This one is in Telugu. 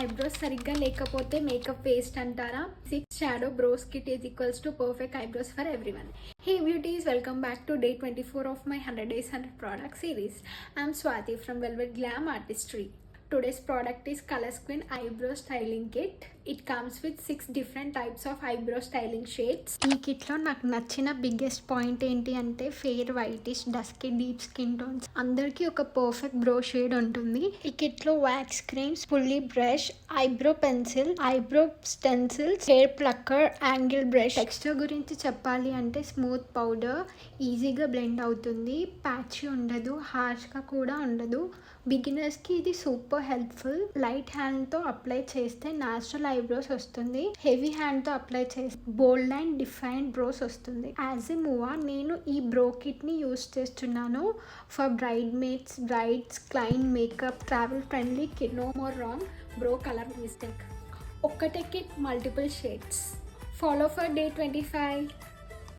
ఐబ్రోస్ సరిగ్గా లేకపోతే మేకప్ వేస్ట్ అంటారా? 6 shadow bros kit is equals to perfect eyebrows for everyone. Hey beauties, welcome back to day 24 of my 100 days 100 product series. I'm Swati from Velvet Glam Artistry. Today's product is Color Queen Eyebrow Styling Kit. It comes with 6 different types of eyebrow styling shades. ఈ కిట్లో నాకు నచ్చిన బిగ్గెస్ట్ పాయింట్ ఏంటి అంటే fair whitish dusky deep skin tones అందరికీ ఒక పర్ఫెక్ట్ బ్రో షేడ్ ఉంటుంది. ఈ కిట్లో wax creams, spoolie brush, eyebrow pencil, eyebrow stencils, hair plucker, angle brush. Texture గురించి చెప్పాలి అంటే స్మూత్ పౌడర్, ఈజీగా బ్లెండ్ అవుతుంది, ప్యాచీ ఉండదు, హార్ష్గా కూడా ఉండదు. బిగినర్స్కి ఇది సూపర్ హెల్ప్ఫుల్. లైట్ హ్యాండ్తో అప్లై చేస్తే న్యాచురల్ ఐబ్రోస్ వస్తుంది, హెవీ హ్యాండ్తో అప్లై చేస్తే బోల్డ్ అండ్ డిఫైన్డ్ బ్రోస్ వస్తుంది. యాజ్ ఎ మూవా నేను ఈ బ్రో కిట్ని యూస్ చేస్తున్నాను for bridesmaids, brides, client makeup, travel friendly kit. No more wrong brow colour mistake. ఒక్కటే kit multiple shades. Follow for day 25.